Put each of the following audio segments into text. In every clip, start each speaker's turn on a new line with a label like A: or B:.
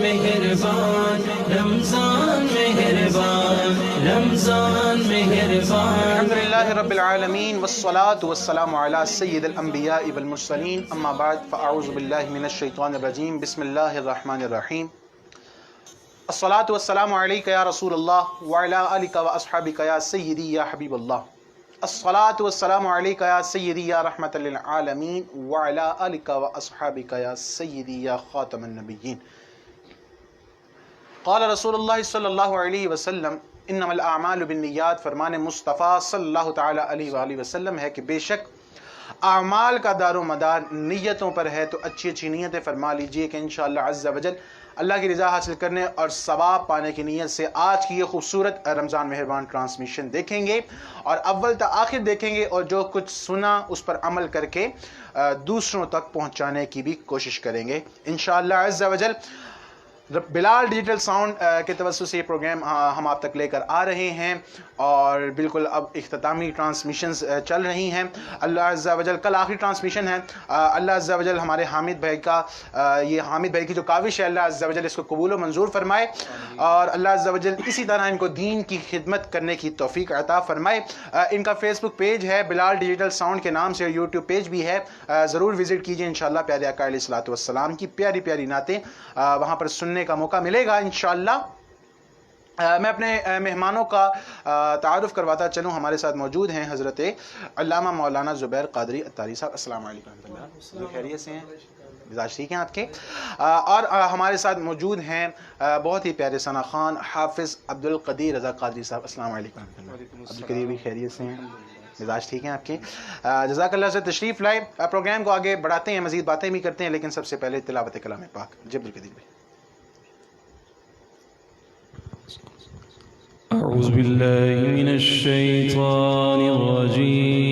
A: مہربان رمضان مہربان رمضان مہربان.
B: الحمدللہ رب العالمین والصلاة والسلام علی سید الانبیاء والمرسلین اما بعد فاعوذ باللہ من الشیطان الرجیم بسم اللہ الرحمن الرحیم. الصلاة والسلام علیک یا رسول اللہ وعلی آلک واصحابک یا سیدی یا حبیب اللہ. الصلاة والسلام علیک یا سیدی یا رحمت للعالمین وعلی آلک واصحابک یا سیدی یا خاتم النبیین. قال رسول اللہ صلی اللہ علیہ وسلم انما الاعمال بالنیات. فرمان مصطفیٰ صلی اللہ تعالی علیہ وآلہ وسلم ہے کہ بے شک اعمال کا دار و مدار نیتوں پر ہے. تو اچھی اچھی نیتیں فرما لیجئے کہ انشاءاللہ عز و جل اللہ کی رضا حاصل کرنے اور ثواب پانے کی نیت سے آج کی یہ خوبصورت رمضان مہربان ٹرانسمیشن دیکھیں گے اور اول تا آخر دیکھیں گے اور جو کچھ سنا اس پر عمل کر کے دوسروں تک پہنچانے کی بھی کوشش کریں گے انشاءاللہ عز و جل. بلال ڈیجیٹل ساؤنڈ کے توسط سے یہ پروگرام ہم آپ تک لے کر آ رہے ہیں اور بالکل اب اختتامی ٹرانسمیشنز چل رہی ہیں. اللہ عز و جل کل آخری ٹرانسمیشن ہے. اللہ عز و جل ہمارے حامد بھائی کا یہ حامد بھائی کی جو کاوش ہے اللہ عز و جل اس کو قبول و منظور فرمائے اور اللہ عز و جل اسی طرح ان کو دین کی خدمت کرنے کی توفیق عطا فرمائے. ان کا فیس بک پیج ہے بلال ڈیجیٹل ساؤنڈ کے نام سے اور یوٹیوب پیج بھی ہے, ضرور وزٹ کیجئے انشاءاللہ. پیارے آقا علیہ الصلوۃ والسلام کی پیاری پیاری نعتیں وہاں پر سننے کا موقع ملے گا انشاءاللہ. میں اپنے مہمانوں کا تعارف کرواتا چلوں. ہمارے ساتھ موجود ہیں حضرت علامہ مولانا زبیر قادری اتاری صاحب. السلام علیکم ورحمۃ اللہ. خیریت سے ہیں؟ مزاج ٹھیک ہیں آپ کے؟ اور ہمارے ساتھ موجود ہیں بہت ہی پیارے ثنا خان حافظ عبدالقدیر رضا قادری صاحب. السلام علیکم ورحمۃ اللہ. عبدالقدیر بھی خیریت سے ہیں؟ مزاج ٹھیک ہیں آپ کے؟ جزاک اللہ سے تشریف لائے. پروگرام کو آگے بڑھاتے ہیں, مزید باتیں بھی کرتے ہیں, لیکن سب سے پہلے تلاوت کلام پاک. جی عبدالقدیر بھائی.
A: اعوذ باللہ من الشیطان الرجیم.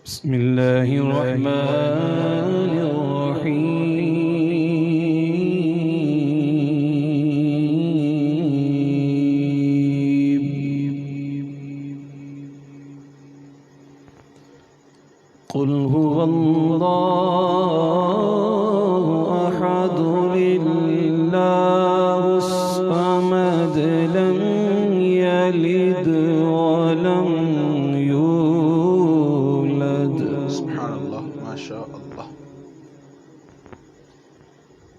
A: بسم اللہ الرحمن الرحیم. قل هو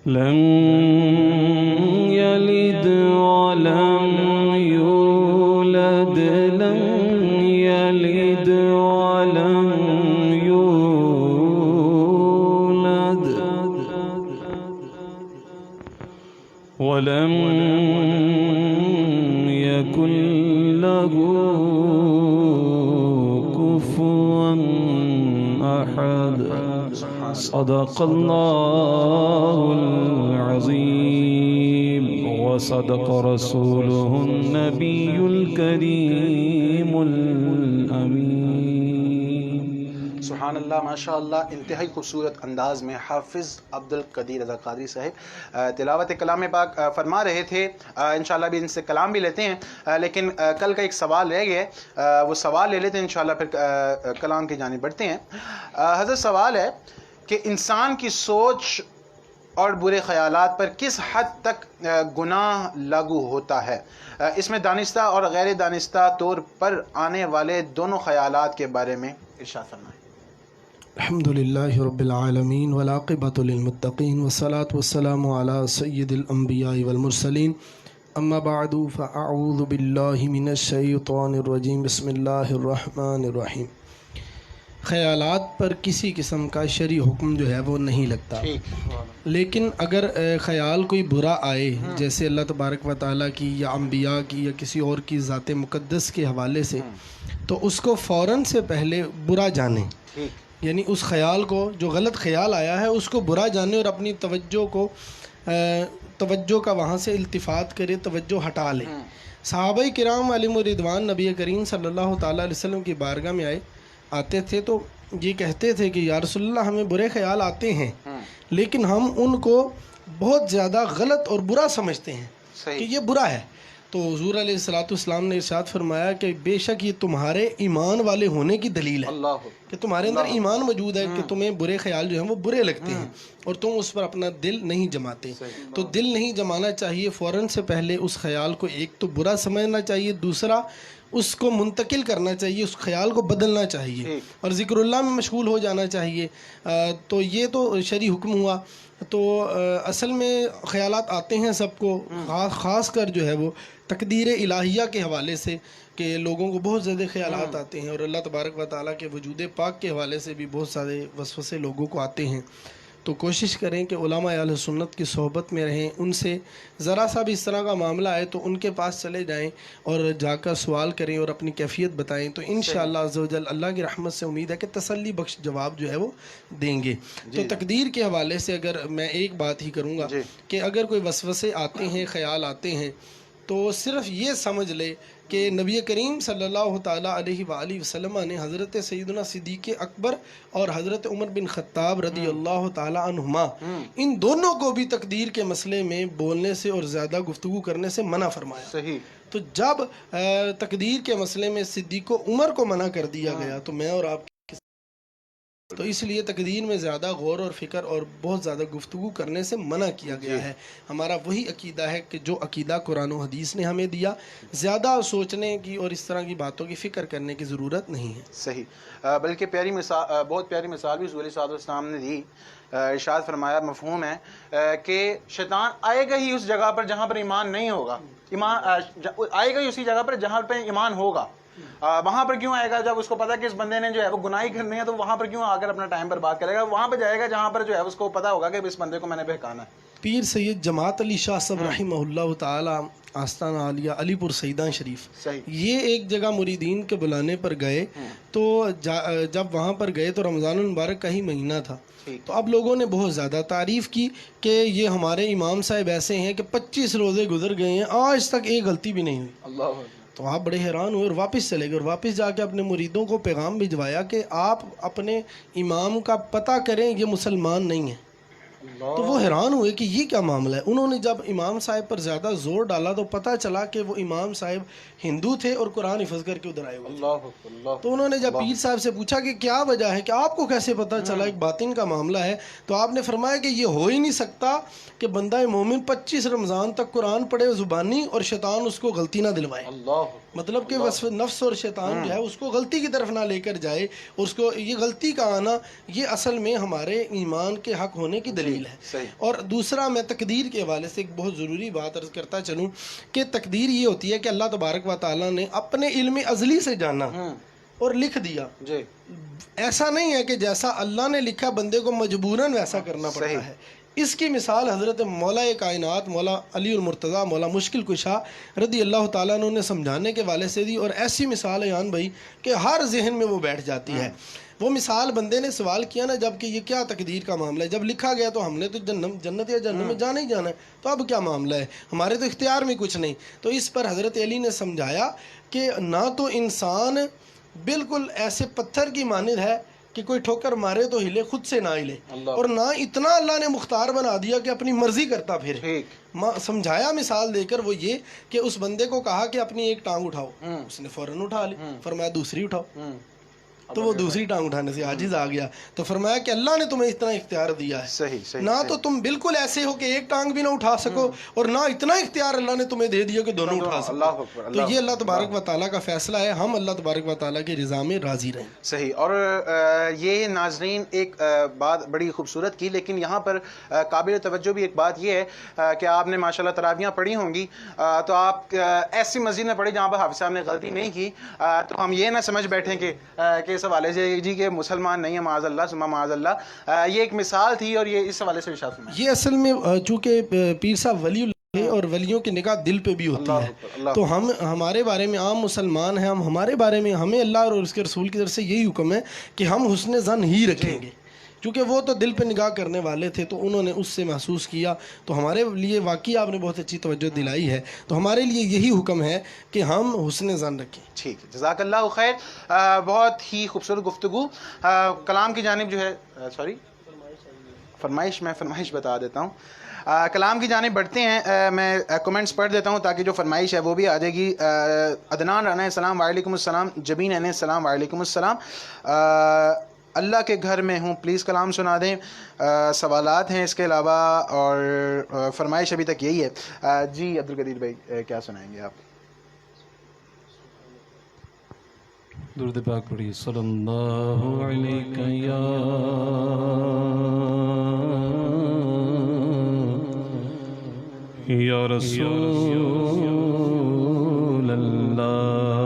A: لم يلد ولم يولد لم يلد ولم يولد ولم يكن له كفوا أحد. صدق الله العظيم وصدق رسوله النبي الكريم الأمين.
B: سبحان اللہ ماشاء اللہ. انتہائی خوبصورت انداز میں حافظ عبدالقدیر رضا قادری صاحب تلاوت کلام پاک فرما رہے تھے. انشاءاللہ بھی ان سے کلام بھی لیتے ہیں, لیکن کل کا ایک سوال رہ گیا, وہ سوال لے لیتے ہیں انشاءاللہ, پھر کلام کی جانب بڑھتے ہیں. حضرت سوال ہے کہ انسان کی سوچ اور برے خیالات پر کس حد تک گناہ لاگو ہوتا ہے؟ اس میں دانستہ اور غیر دانستہ طور پر آنے والے دونوں خیالات کے بارے میں ارشاد فرمائیں.
C: الحمدللہ رب العالمین والعاقبۃ للمتقین والصلاة والسلام علی سید الانبیاء والمرسلین اما بعد فاعوذ باللہ من الشیطان الرجیم. بسم اللہ الرحمن الرحیم. خیالات پر کسی قسم کا شرعی حکم جو ہے وہ نہیں لگتا, لیکن اگر خیال کوئی برا آئے جیسے اللہ تبارک و تعالیٰ کی یا انبیاء کی یا کسی اور کی ذات مقدس کے حوالے سے, تو اس کو فوراً سے پہلے برا جانیں. یعنی اس خیال کو, جو غلط خیال آیا ہے, اس کو برا جانے اور اپنی توجہ کا وہاں سے التفات کرے, توجہ ہٹا لے. صحابہ کرام علیہم رضوان نبی کریم صلی اللہ تعالیٰ علیہ وسلم کی بارگاہ میں آتے تھے تو یہ کہتے تھے کہ یا رسول اللہ ہمیں برے خیال آتے ہیں, لیکن ہم ان کو بہت زیادہ غلط اور برا سمجھتے ہیں کہ یہ برا ہے. تو حضور علیہ الصلوۃ والسلام نے ارشاد فرمایا کہ بے شک یہ تمہارے ایمان والے ہونے کی دلیل ہے
B: اللہ
C: کہ تمہارے اندر ایمان موجود ہے کہ تمہیں برے خیال جو ہیں وہ برے لگتے ہیں اور تم اس پر اپنا دل نہیں جماتے. تو دل نہیں جمانا چاہیے. فوراً سے پہلے اس خیال کو ایک تو برا سمجھنا چاہیے, دوسرا اس کو منتقل کرنا چاہیے, اس خیال کو بدلنا چاہیے اور ذکر اللہ میں مشغول ہو جانا چاہیے. تو یہ تو شرعی حکم ہوا. تو اصل میں خیالات آتے ہیں سب کو, خاص کر جو ہے وہ تقدیر الہیہ کے حوالے سے کہ لوگوں کو بہت زیادہ خیالات آتے ہیں, اور اللہ تبارک و تعالیٰ کے وجود پاک کے حوالے سے بھی بہت سارے وسوسے لوگوں کو آتے ہیں. تو کوشش کریں کہ علماء اہل سنت کی صحبت میں رہیں, ان سے ذرا سا بھی اس طرح کا معاملہ آئے تو ان کے پاس چلے جائیں اور جا کر سوال کریں اور اپنی کیفیت بتائیں. تو انشاءاللہ عز و جل اللہ کی رحمت سے امید ہے کہ تسلی بخش جواب جو ہے وہ دیں گے. تو تقدیر کے حوالے سے اگر میں ایک بات ہی کروں گا کہ اگر کوئی وسوسے آتے ہیں, خیال آتے ہیں, تو صرف یہ سمجھ لے کہ نبی کریم صلی اللہ تعالیٰ علیہ وآلہ وسلم نے حضرت سیدنا صدیق اکبر اور حضرت عمر بن خطاب رضی اللہ تعالیٰ عنہما ان دونوں کو بھی تقدیر کے مسئلے میں بولنے سے اور زیادہ گفتگو کرنے سے منع فرمایا.
B: صحیح.
C: تو جب تقدیر کے مسئلے میں صدیق و عمر کو منع کر دیا گیا تو میں اور آپ تو اس لیے تقدیر میں زیادہ غور اور فکر اور بہت زیادہ گفتگو کرنے سے منع کیا گیا ہے. ہمارا وہی عقیدہ ہے کہ جو عقیدہ قرآن و حدیث نے ہمیں دیا, زیادہ سوچنے کی اور اس طرح کی باتوں کی فکر کرنے کی ضرورت نہیں ہے.
B: صحیح. بلکہ پیاری مثال, بہت پیاری مثال بھی حضور صلی اللہ علیہ وسلم نے دی. ارشاد فرمایا, مفہوم ہے کہ شیطان آئے گا ہی اس جگہ پر جہاں پر ایمان نہیں ہوگا, آئے گا ہی اسی جگہ پر جہاں پہ ایمان ہوگا. وہاں پر کیوں آئے گا؟ جب اس کو پتا کہ اس بندے نے جو ہے وہ گناہی کرنی ہے, تو وہاں پر کیوں آ کر اپنا ٹائم برباد کرے گا؟ وہاں پہ جائے گا جہاں پر جو ہے اس کو پتا ہوگا کہ اس بندے کو میں نے بہکانا ہے.
C: پیر سید جماعت علی شاہ صاحب رحمہ اللہ تعالی آستانہ عالیہ علی پور سیدان شریف, یہ ایک جگہ مریدین کے بلانے پر گئے. تو جب وہاں پر گئے تو رمضان المبارک کا ہی مہینہ تھا. تو اب لوگوں نے بہت زیادہ تعریف کی کہ یہ ہمارے امام صاحب ایسے ہیں کہ 25 روزے گزر گئے ہیں, آج تک ایک غلطی بھی نہیں ہوئی. اللہ. تو آپ بڑے حیران ہوئے اور واپس چلے گئے, اور واپس جا کے اپنے مریدوں کو پیغام بھجوایا کہ آپ اپنے امام کا پتہ کریں, یہ مسلمان نہیں ہیں. تو وہ حیران ہوئے کہ یہ کیا معاملہ ہے. انہوں نے جب امام صاحب پر زیادہ زور ڈالا تو پتہ چلا کہ وہ امام صاحب ہندو تھے اور قرآن حفظ کر کے ادھر آئے ہوئے. تو انہوں نے جب پیر صاحب سے پوچھا کہ کیا وجہ ہے, کہ آپ کو کیسے پتہ چلا, ایک باطن کا معاملہ ہے, تو آپ نے فرمایا کہ یہ ہو ہی نہیں سکتا کہ بندہ مومن 25 رمضان تک قرآن پڑھے زبانی اور شیطان اس کو غلطی نہ دلوائے. مطلب کہ نفس اور شیطان جو ہے اس کو غلطی کی طرف نہ لے کر جائے, اس کو یہ غلطی کا آنا یہ اصل میں ہمارے ایمان کے حق ہونے کی دلیل ہے. اور دوسرا میں تقدیر کے حوالے سے ایک بہت ضروری بات عرض کرتا چلوں کہ تقدیر یہ ہوتی ہے کہ اللہ تبارک و تعالیٰ نے اپنے علم ازلی سے جانا اور لکھ دیا. ایسا نہیں ہے کہ جیسا اللہ نے لکھا بندے کو مجبوراً ویسا کرنا پڑتا ہے. اس کی مثال حضرت مولا کائنات مولا علی المرتضیٰ مولا مشکل کشا رضی اللہ تعالیٰ عنہ نے سمجھانے کے والے سے دی, اور ایسی مثال ہے یان بھائی کہ ہر ذہن میں وہ بیٹھ جاتی ہے. وہ مثال بندے نے سوال کیا نا جب کہ یہ کیا تقدیر کا معاملہ ہے, جب لکھا گیا تو ہم نے تو جنت یا جہنم میں جانا ہی جانا ہے, تو اب کیا معاملہ ہے, ہمارے تو اختیار میں کچھ نہیں. تو اس پر حضرت علی نے سمجھایا کہ نہ تو انسان بالکل ایسے پتھر کی مانند ہے کہ کوئی ٹھوکر مارے تو ہلے, خود سے نہ ہلے, اور نہ اتنا اللہ نے مختار بنا دیا کہ اپنی مرضی کرتا پھر. سمجھایا مثال دے کر وہ یہ کہ اس بندے کو کہا کہ اپنی ایک ٹانگ اٹھاؤ, اس نے فوراً اٹھا لی. فرمایا دوسری اٹھاؤ, تو وہ دوسری ٹانگ اٹھانے سے عاجز آ گیا. تو فرمایا کہ اللہ نے تمہیں اتنا اختیار دیا ہے, نہ تو تم بالکل ایسے ہو کہ ایک ٹانگ بھی نہ اٹھا سکو, اور نہ اتنا اختیار اللہ نے تمہیں دے دیا کہ دونوں اٹھا سکو. تو یہ اللہ تبارک و تعالیٰ کا فیصلہ ہے, ہم اللہ تبارک و تعالیٰ کی رضا میں راضی رہیں.
B: صحیح. اور یہ ناظرین ایک بات بڑی خوبصورت کی, لیکن یہاں پر قابل توجہ بھی ایک بات یہ ہے کہ آپ نے ماشاءاللہ تراویحاں پڑھی ہوں گی, تو آپ ایسی مسجد میں پڑھی جہاں پر حافظ صاحب نے غلطی نہیں کی, تو ہم یہ نہ سمجھ بیٹھیں کہ اس حوالے سے جی کہ مسلمان نہیں ہے, معاذ اللہ ثم معاذ اللہ. یہ ایک مثال تھی اور یہ اس حوالے سے ارشاد فرمایا.
C: یہ اصل میں چونکہ پیر صاحب ولی اللہ ہے اور ولیوں کی نگاہ دل پہ بھی ہوتی ہے, تو ہم ہمارے بارے میں عام مسلمان ہیں, ہمارے بارے میں ہمیں اللہ اور اس کے رسول کی طرف سے یہی حکم ہے کہ ہم حسن ظن ہی رکھیں گے, کیونکہ وہ تو دل پہ نگاہ کرنے والے تھے تو انہوں نے اس سے محسوس کیا. تو ہمارے لیے واقعی آپ نے بہت اچھی توجہ دلائی ہے, تو ہمارے لیے یہی حکم ہے کہ ہم حسن ظن رکھیں.
B: ٹھیک ہے, جزاک اللہ خیر. بہت ہی خوبصورت گفتگو. کلام کی جانب جو ہے فرمائش بتا دیتا ہوں. کلام کی جانب بڑھتے ہیں. میں کمنٹس پڑھ دیتا ہوں تاکہ جو فرمائش ہے وہ بھی آ جائے گی. عدنان رانا السلام وعلیکم السلام. جبین علیہ السلام وعلیکم السلام. اللہ کے گھر میں ہوں پلیز کلام سنا دیں. سوالات ہیں اس کے علاوہ اور فرمائش ابھی تک یہی ہے. جی عبدالقدیر بھائی کیا سنائیں گے آپ؟
A: درود پاک پڑھیے. صلی اللہ علیہ یا رسول اللہ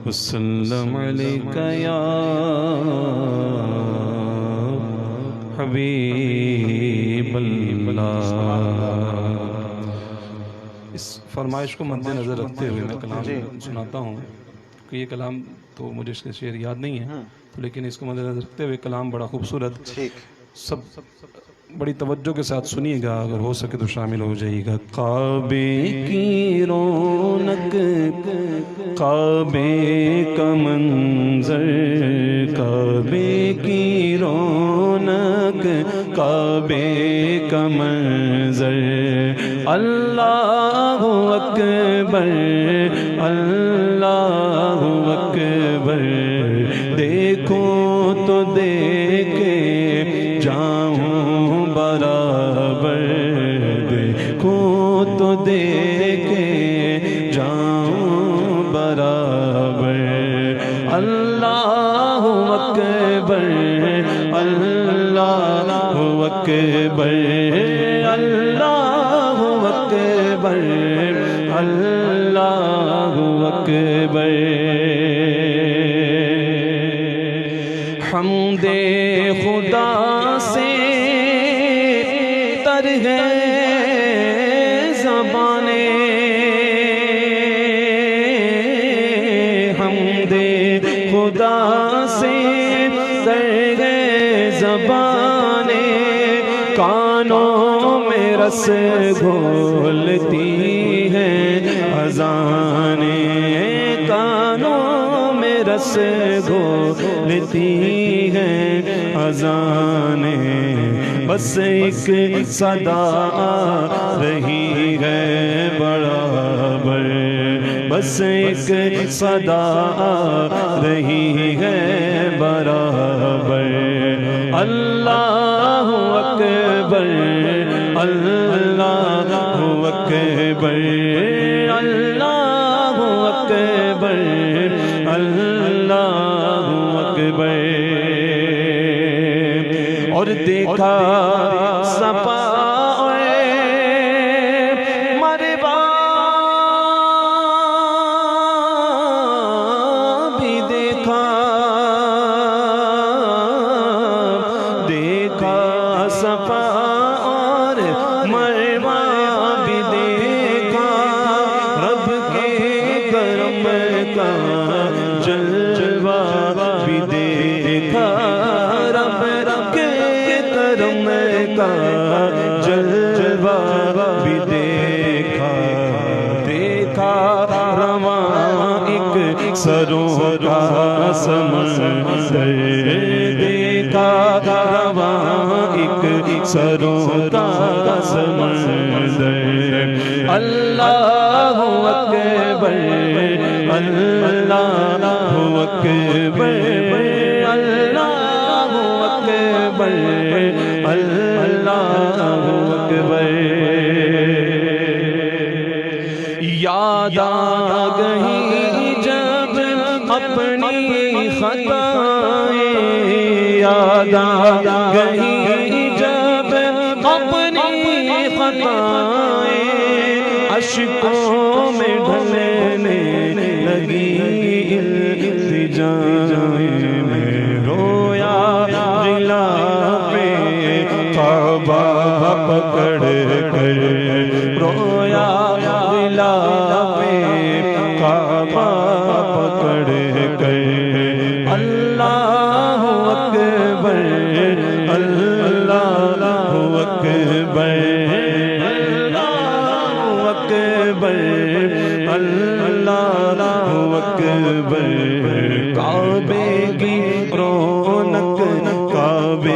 A: وسلم علیک یا حبیب اللہ. اس فرمائش کو مد نظر رکھتے ہوئے میں کلام سناتا ہوں کہ یہ کلام تو مجھے اس کے شعر یاد نہیں ہے لیکن اس کو مد نظر رکھتے ہوئے کلام بڑا خوبصورت. سب بڑی توجہ کے ساتھ سنیے گا, اگر ہو سکے تو شامل ہو جائیے گا. کعبے کی رونق کعبے کا منظر, کعبے کی رونق کعبے کا منظر, اللہ اکبر اللہ اکبر, دیکھو تو دیکھے جاؤں برابر, دیکھو تو دیکھے جاؤں برابر, اللہ اکبر اللہ اکبر اللہ اکبر اللہ اکبر. حمد خدا سے تر ہے زبانیں, حمد خدا سے تر ہے زبانیں, کانوں میں رس گھولتی ہیں اذانیں, کانوں میں رس گھولتی ہیں اذانیں, بس ایک صدا آ رہی ہے برابر, بس ایک صدا آ رہی ہے برابر, اللہ اکبر اللہ اکبر اللہ اکبر اللہ اکبر. اور دیکھا صفا اور مروہ بھی دیکھا, دیکھا صفا اور مروہ بھی دیکھا, رب کے کرم کا جلوہ بھی دیکھا, رب کے کرم کا جلوہ بھی دیکھا, دیکھا رواں ایک سروں کا سمندر, دیکھا رواں ایک سروں کا سمندر, اللہ اکبر اللہ اکبر اللہ اکبر اللہ اکبر. یاد آ گئی جب اپنی خطائیں, یاد آ گئی جب اپنی خطائیں, اشکوں میں ڈھلنے لگی التجائیں, میں رویا غلاف کعبہ پکڑ کر, رویا غلاف کعبہ پکڑ کر, اللہ اکبر اللہ اکبر اللہ اکبر اللہ اکبر. کعبے کی رونق کعبے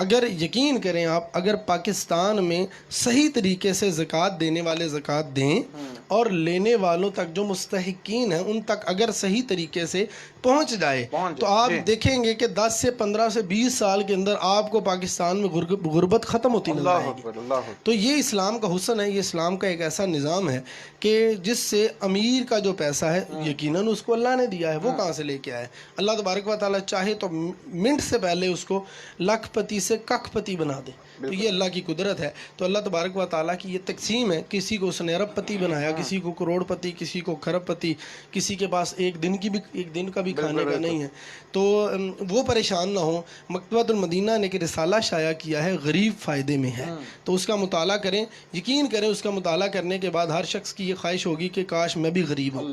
C: اگر یقین کریں آپ، اگر پاکستان میں صحیح طریقے سے زکوٰۃ دینے والے زکوٰۃ دیں اور لینے والوں تک جو مستحقین ہیں ان تک اگر صحیح طریقے سے پہنچ جائے تو آپ دیکھیں گے کہ 10 سے 15 سے 20 سال کے اندر آپ کو پاکستان میں غربت ختم ہوتی نظر آئے گی۔ تو یہ اسلام کا حسن ہے، یہ اسلام کا ایک ایسا نظام ہے کہ جس سے امیر کا جو پیسہ ہے یقیناً اس کو اللہ نے دیا ہے، وہ کہاں سے لے کے آئے؟ اللہ تبارک و تعالیٰ چاہے تو منٹ سے پہلے اس کو لاکھ پتی سے ککھ پتی بنا دے، تو یہ اللہ کی قدرت ہے۔ تو اللہ تبارک و تعالیٰ کی یہ تقسیم ہے، کسی کو اس نے ارب پتی بنایا، کسی کو کروڑ پتی، کسی کو کھرب پتی، کسی کے پاس ایک دن کا بھی کھانے کا نہیں ہے، تو وہ پریشان نہ ہوں۔ مکتبۃ المدینہ نے ایک رسالہ شائع کیا ہے، غریب فائدے میں ہے، تو اس کا مطالعہ کریں، یقین کریں اس کا مطالعہ کرنے کے بعد ہر شخص کی یہ خواہش ہوگی کہ کاش میں بھی غریب ہوں۔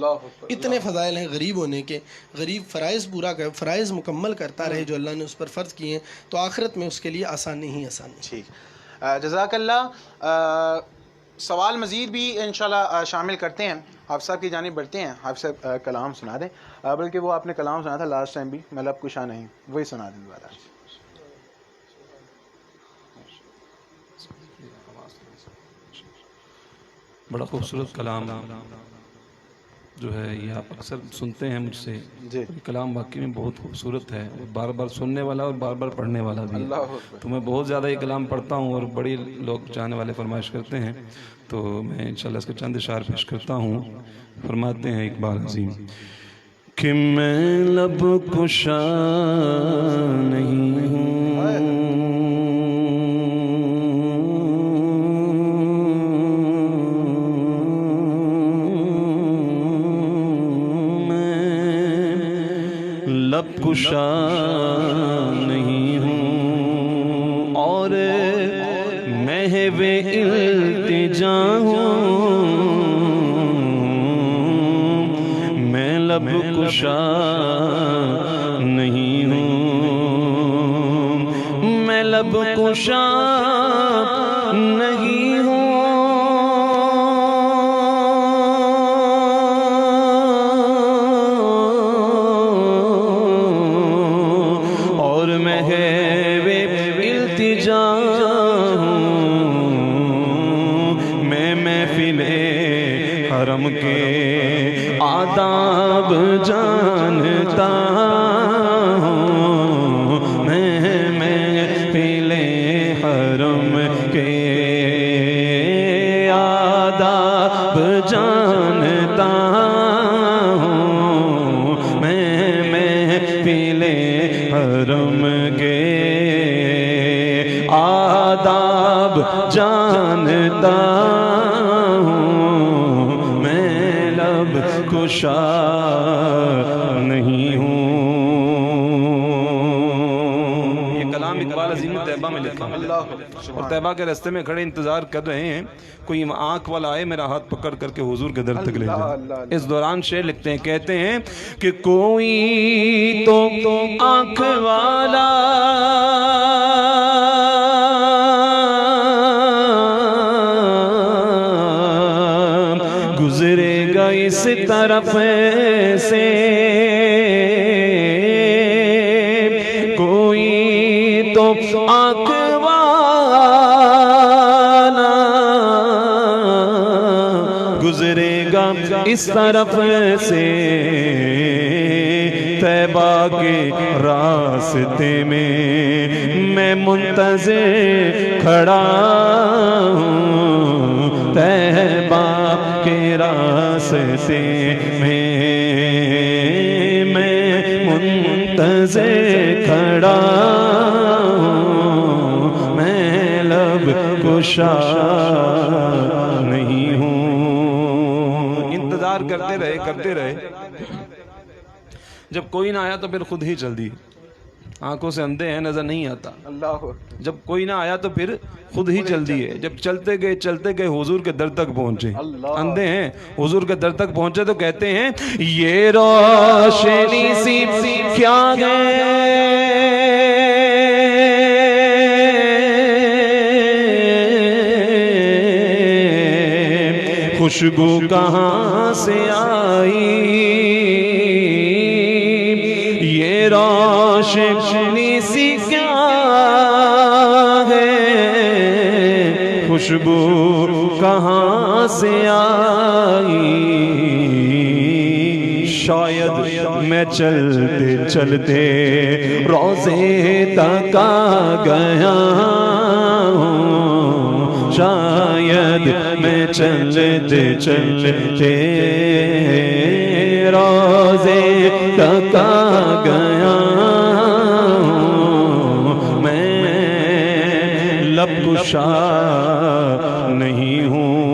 C: اتنے فضائل ہیں غریب ہونے کے، غریب فرائض مکمل کرتا رہے جو اللہ نے اس پر فرض کیے ہیں، تو آخرت میں اس کے لیے آسانی ہی آسانی۔
B: ٹھیک، جزاک اللہ۔ سوال مزید بھی انشاءاللہ شامل کرتے ہیں، حافظ صاحب کی جانب بڑھتے ہیں۔ حافظ صاحب کلام سنا دیں، بلکہ وہ آپ نے کلام سنا تھا لاسٹ ٹائم بھی، میں لب کشا نہیں، وہی سنا دیں دوبارہ۔
A: بڑا خوبصورت کلام جو ہے یہ آپ اکثر سنتے ہیں مجھ سے،
B: جی،
A: یہ کلام واقعی میں بہت خوبصورت ہے، بار بار سننے والا اور بار بار پڑھنے والا بھی ہے۔ تو میں بہت زیادہ یہ کلام پڑھتا ہوں اور بڑی لوگ چاہنے والے فرمائش کرتے ہیں، تو میں انشاءاللہ اس کے چند اشعار پیش کرتا ہوں۔ فرماتے ہیں اقبال عظیم کہ میں لب کشا نہیں ہوں، لب کشا نہیں ہوں اور محو التجا ہوں، میں لب کشا نہیں ہوں، میں لب کشا نہیں ہوں، حرم کے آداب جانتا ہوں، میں محفل حرم کے آداب جانتا ہوں، میں محفل حرم کے آداب جانتا کشا نہیں ہوں۔ یہ کلام اقبال عظیم طیبہ میں لکھا ہے اور طیبہ کے راستے میں کھڑے انتظار کر رہے ہیں کوئی آنکھ والا آئے میرا ہاتھ پکڑ کر کے حضور کے در تک لے جائے۔ اس دوران شعر لکھتے ہیں، کہتے ہیں کہ کوئی تو آنکھ والا گزرے گا اس طرف سے، کوئی تو آنکھ والا گزرے گا اس طرف سے، طیبہ کے راستے میں منتظر کھڑا ہوں، طیبہ کے راستے میں منتظر کھڑا ہوں، میں لب کشا نہیں ہوں۔ انتظار کرتے رہے جب کوئی نہ آیا تو پھر خود ہی چل دی، آنکھوں سے اندھے ہیں نظر نہیں آتا، جب کوئی نہ آیا تو پھر خود ہی چل دیے، جب چلتے گئے حضور کے در تک پہنچے، اندھے ہیں حضور کے در تک پہنچے to کہتے ہیں یہ روشنی سی کیا ہے، خوشبو کہاں سے آئی، یہ روشنی سی کیا خوشبو کہاں سے آئی، شاید میں چلتے چلتے روضے تک آ گیا ہوں، شاید میں چلتے چلتے روضے تک آ گیا ہوں، میں لب کشا نہیں ہوں۔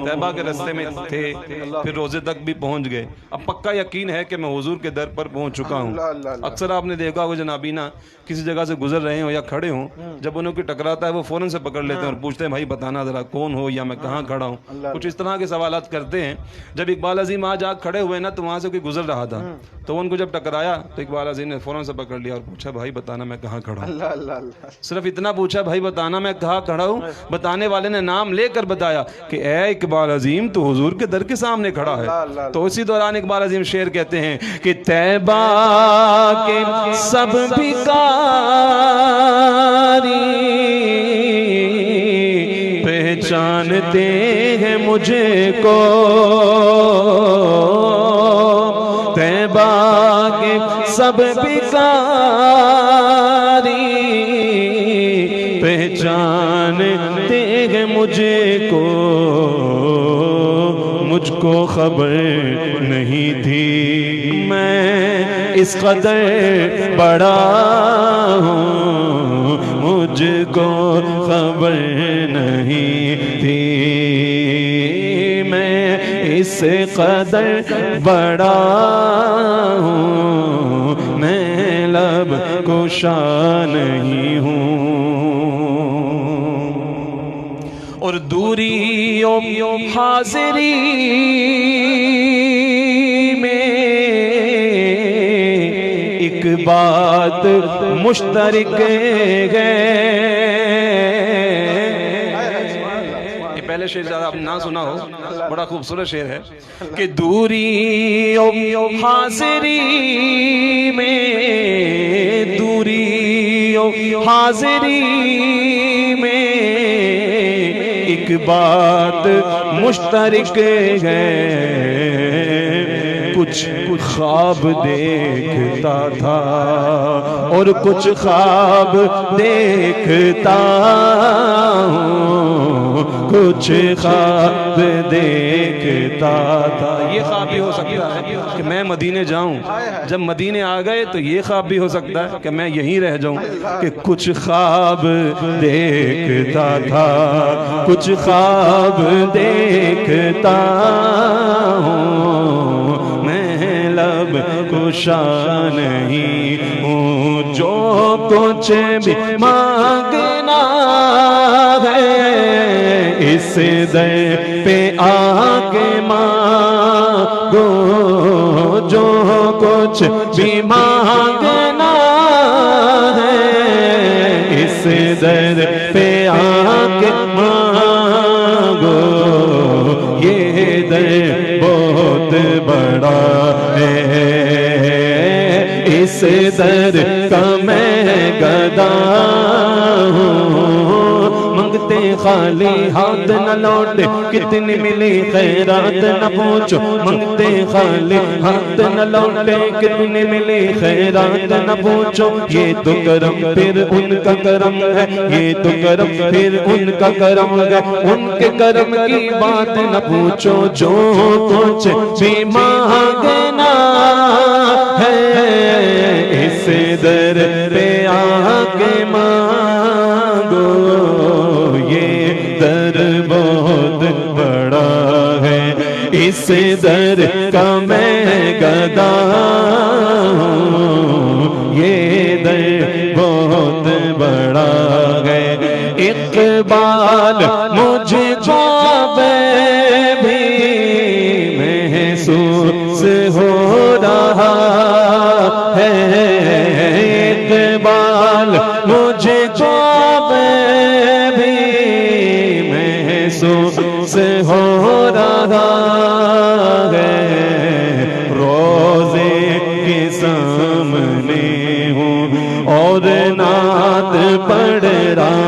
A: طیبہ کے رستے میں تھے، پھر روزے تک بھی پہنچ گئے، اب پکا یقین ہے کہ میں حضور کے در پر پہنچ چکا ہوں۔ اکثر آپ نے دیکھا ہو جنابینا کسی جگہ سے گزر رہے ہوں یا کھڑے ہوں، جب انہوں کی ٹکراتا ہے وہ فوراً سے پکڑ لیتے ہیں اور پوچھتے ہیں بھائی بتانا ذرا کون ہو یا میں کہاں کھڑا ہوں، کچھ اس طرح کے سوالات کرتے ہیں۔ جب اقبال عظیم آج کھڑے ہوئے نا تو وہاں سے کوئی گزر رہا تھا، تو ان کو جب ٹکرایا تو اقبال عظیم نے فوراً سے پکڑ لیا اور پوچھا بھائی بتانا میں کہاں کھڑا ہوں۔ صرف اتنا پوچھا بھائی بتانا میں کہاں کھڑا ہوں، بتانے والے نے نام لے کر بتایا کہ اے اقبال عظیم تو حضور کے در کے سامنے کھڑا ہے۔ تو اسی دوران اقبال عظیم شعر کہتے ہیں کہ طیبہ کے سب بھکاری پہچانتے ہیں مجھے کو، طیبہ کے سب بھکاری پہچانتے ہیں مجھے کو، مجھ کو خبر نہیں تھی میں اس قدر بڑا ہوں، مجھ کو خبر نہیں تھی میں اس قدر بڑا ہوں، میں لب کشا نہیں ہوں۔ اور دوری و حاضری میں ایک بات مشترک ہے، یہ پہلے شعر زیادہ آپ نہ سنا ہو، بڑا خوبصورت شعر ہے کہ دوری و حاضری میں، دوری و حاضری میں ایک بات مشترک ہے، کچھ خواب دیکھتا تھا اور کچھ خواب دیکھتا ہوں، کچھ خواب دیکھتا تھا۔ یہ خواب بھی ہو سکتا ہے کہ میں مدینے جاؤں، جب مدینے آ گئے تو یہ خواب بھی ہو سکتا ہے کہ میں یہیں رہ جاؤں، کہ کچھ خواب دیکھتا تھا کچھ خواب دیکھتا ہوں، میں لب کشا نہیں ہوں، جو کچھ بھی مانگنا ہے اس در پہ آ کے مانگو، جو کچھ بھی مانگنا ہے اس در پہ آ کے مانگو، یہ در بہت بڑا ہے، اس در کا میں گدا ہوں، منگتے خالی ہاتھ نہ لوٹے، کتنی ملی خیرات نہ پوچھو، منگتے خالی ہاتھ نہ لوٹے، کتنی ملی خیرات نہ پوچھو، یہ تو کرم پھر ان کا کرم ہے، یہ تو کرم پھر ان کا کرم ہے، ان کے کرم کی بات نہ پوچھو، جو کچھ بھی مانگنا ہے اس در پہ آ کے مانگو، یہ در بہت بڑا ہے، اس در کا میں گدا ہوں، یہ در بہت بڑا ہے۔ اقبال مجھ کو بھی محسوس ہو رہا ہے، اقبال مجھ کو بھی محسوس ہو رہا ہے، روزے کے سامنے ہوں اور نعت پڑھ رہا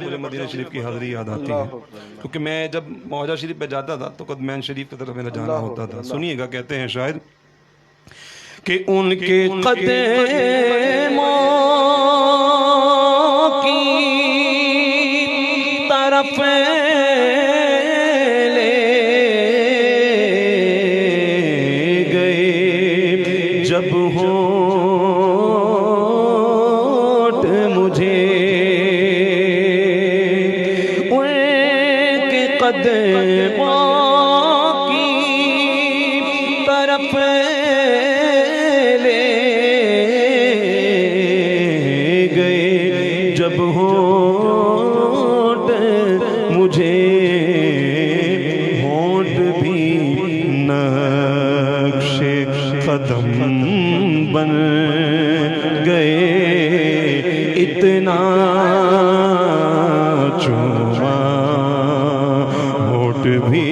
A: ہوں مجھے مدینہ شریف کی حاضری یاد آتی ہے، کیونکہ میں جب معاہدہ شریف پہ جاتا تھا تو قدمین شریف کی طرف میرا جانا ہوتا تھا. سنیے گا، کہتے ہیں شاعر کہ ان کے قدموں کی طرف لے گئے جب ہونٹ مجھے ان کے قدموں کی طرف لے گئے جب ہونٹ مجھے ہونٹ بھی نقش قدم بن گئے. اتنا چوما ہونٹ بھی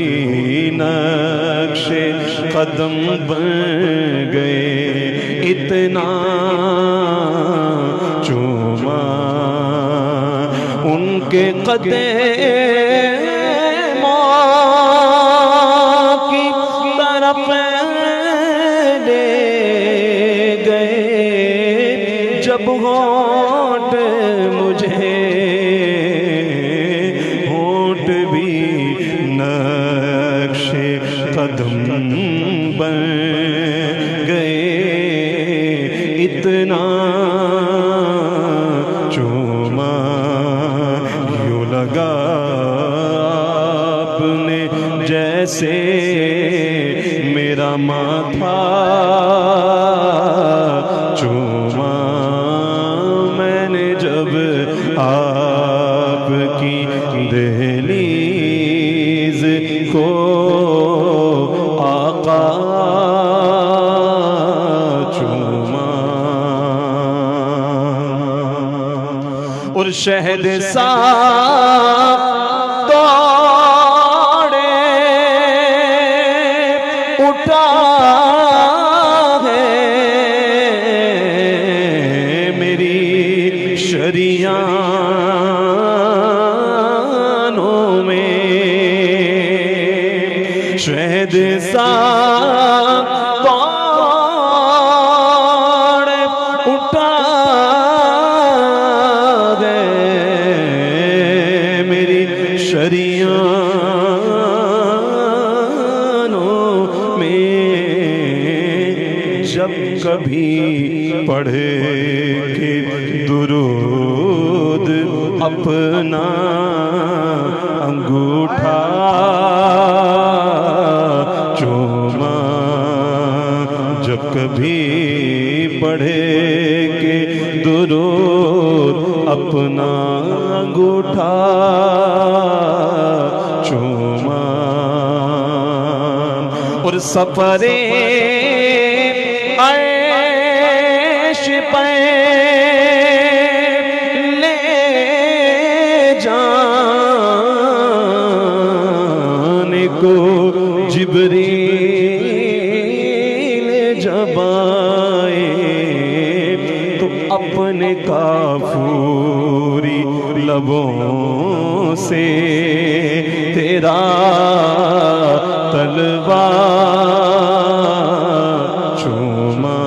A: نقش قدم بن گئے. اتنا چوما ان کے قدموں کی طرف لے گئے جب ہونٹ مجھے ہونٹ بھی نقش قدم بن گئے. اتنا چوما یوں لگا آپ نے جیسے میرا ماتھا چوما میں نے جب آپ کی دہلیز کو آقا چوما. اور شہد صاحب دوڑے اٹھا ہے میری شریانوں میں. شہد صاحب دوڑے اٹھا شریانوں میں. جب کبھی پڑھے کہ درود اپنا انگوٹھا چوما. جب کبھی پڑھے کہ درود اپنا انگوٹھا چوما. اور سفر عیش پہ لے جانے کو جبریل جب آئے تو اپنے کافوری لبوں سے تیرا تلوار چوما.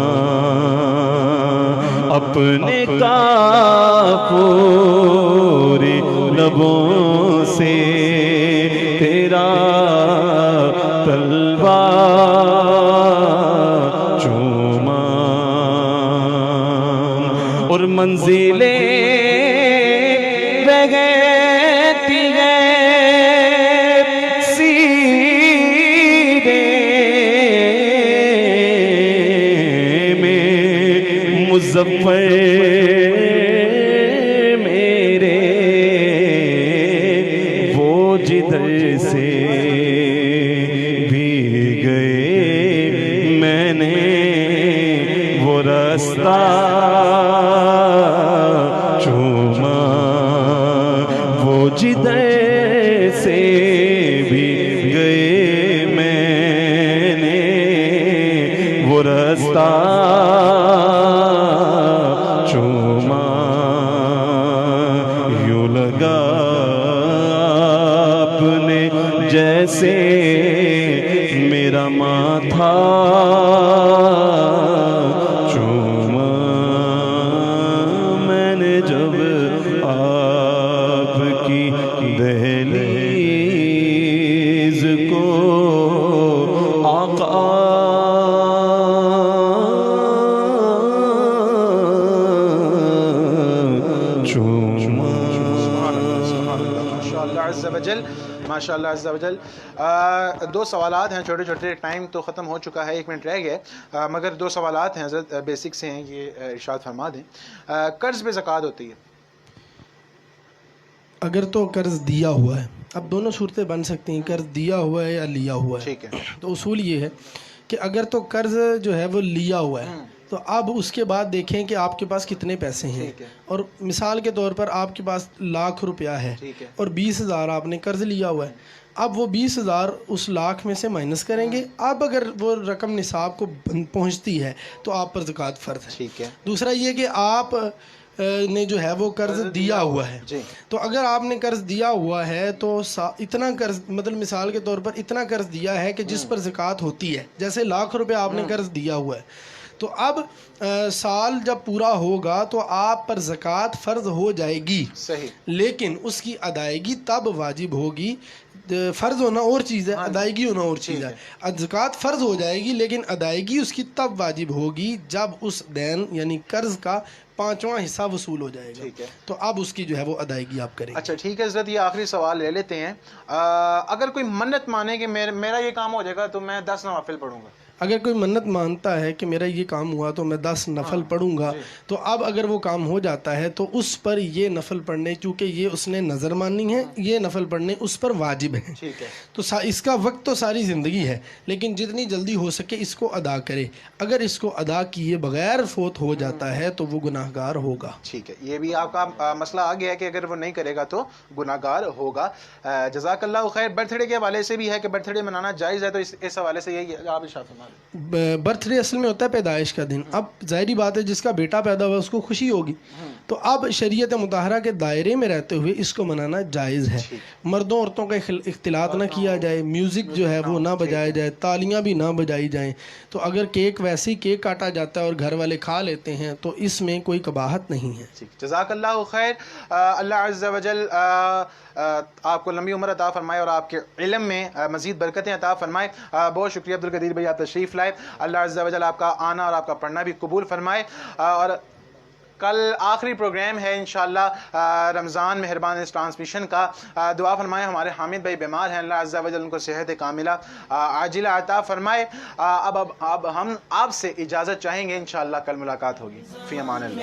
A: اپنے کافوری لبوں سے تیرا تلوار چوما. اور منزلیں رہتی ہیں سینے میں مظفر میرے وہ جدھر سے بھی گئے میں نے وہ راستہ چوما. وہ جدھر سے بھی گئے میں نے وہ راستہ چوما. یوں لگا سے میرا ماتھا چوما میں نے جب آپ کی دہلیز کو آقا
B: ماشاء اللہ عز و جل. دو سوالات ہیں چھوٹے چھوٹے, ٹائم تو ختم ہو چکا ہے, 1 منٹ رہ گئے, مگر 2 سوالات ہیں حضرت, بیسک سے ہیں, یہ ارشاد فرما دیں. قرض پہ زکوٰۃ ہوتی ہے
C: اگر تو قرض دیا ہوا ہے, اب دونوں صورتیں بن سکتی ہیں, قرض دیا ہوا ہے یا لیا ہوا ہے.
B: ٹھیک ہے,
C: تو اصول یہ ہے کہ اگر تو قرض جو ہے وہ لیا ہوا ہے تو اب اس کے بعد دیکھیں کہ آپ کے پاس کتنے پیسے ہیں, اور مثال کے طور پر آپ کے پاس 1,00,000 روپیہ ہے اور 20,000 آپ نے قرض لیا ہوا ہے. اب وہ 20,000 اس 1,00,000 میں سے مائنس کریں گے. اب اگر وہ رقم نصاب کو پہنچتی ہے تو آپ پر زکوٰۃ فرض ہے.
B: ٹھیک ہے.
C: دوسرا یہ کہ آپ نے جو ہے وہ قرض دیا ہوا ہے, تو اگر آپ نے قرض دیا ہوا ہے تو اتنا قرض, مطلب مثال کے طور پر اتنا قرض دیا ہے کہ جس پر زکوٰۃ ہوتی ہے, جیسے 1,00,000 روپے آپ نے قرض دیا ہوا ہے, تو اب سال جب پورا ہوگا تو آپ پر زکوٰۃ فرض ہو جائے گی.
B: صحیح.
C: لیکن اس کی ادائیگی تب واجب ہوگی. فرض ہونا اور چیز ہے, ادائیگی ہونا اور چیز ہے. زکوٰۃ فرض ہو جائے گی لیکن ادائیگی اس کی تب واجب ہوگی جب اس دین یعنی قرض کا 5واں حصہ وصول ہو جائے گا. تو اب اس کی جو ہے وہ ادائیگی آپ کریں.
B: اچھا ٹھیک ہے حضرت, یہ آخری سوال لے لیتے ہیں. اگر کوئی منت مانے کہ میرا یہ کام ہو جائے گا تو میں 10 نوافل پڑھوں گا.
C: اگر کوئی منت مانتا ہے کہ میرا یہ کام ہوا تو میں 10 نفل پڑھوں گا, تو اب اگر وہ کام ہو جاتا ہے تو اس پر یہ نفل پڑھنے, چونکہ یہ اس نے نظر مانی ہے, یہ نفل پڑھنے اس پر واجب ہیں. تو اس کا وقت تو ساری زندگی ہے, لیکن جتنی جلدی ہو سکے اس کو ادا کرے. اگر اس کو ادا کیے بغیر فوت ہو جاتا ہے تو وہ گناہ گار ہوگا.
B: ٹھیک ہے, یہ بھی آپ کا مسئلہ آ گیا ہے کہ اگر وہ نہیں کرے گا تو گناہ گار ہوگا. جزاک اللہ خیر. برتھ ڈے کے حوالے سے بھی ہے کہ برتھ ڈے منانا جائز ہے, تو اس حوالے سے یہی آپ ارشاد فرمائیں.
C: برتھ ڈے اصل میں ہوتا ہے پیدائش کا دن. اب ظاہری بات ہے جس کا بیٹا پیدا ہوا اس کو خوشی ہوگی, تو اب شریعت مطہرہ کے دائرے میں رہتے ہوئے اس کو منانا جائز ہے. مردوں عورتوں کا اختلاط نہ کیا جائے, میوزک جو ہے وہ نہ بجایا جائے, تالیاں بھی نہ بجائی جائیں. تو اگر کیک ویسے ہی کیک کاٹا جاتا ہے اور گھر والے کھا لیتے ہیں تو اس میں کوئی قباحت نہیں ہے.
B: جزاک اللہ خیر. اللہ عز و جل آپ کو لمبی عمر عطا فرمائے اور آپ کے علم میں مزید برکتیں عطا فرمائے. بہت شکریہ عبدالقدیر بھائی, آپ تشریف لائے. اللہ عز و جل آپ کا آنا اور آپ کا پڑھنا بھی قبول فرمائے. اور کل آخری پروگرام ہے انشاءاللہ رمضان مہربان اس ٹرانسمیشن کا. دعا فرمائے. ہمارے حامد بھائی بیمار ہیں, اللہ عز و جل ان کو صحت کاملہ عاجلہ عطا فرمائے. اب ہم آپ سے اجازت چاہیں گے, انشاءاللہ کل ملاقات ہوگی. فی امان اللہ.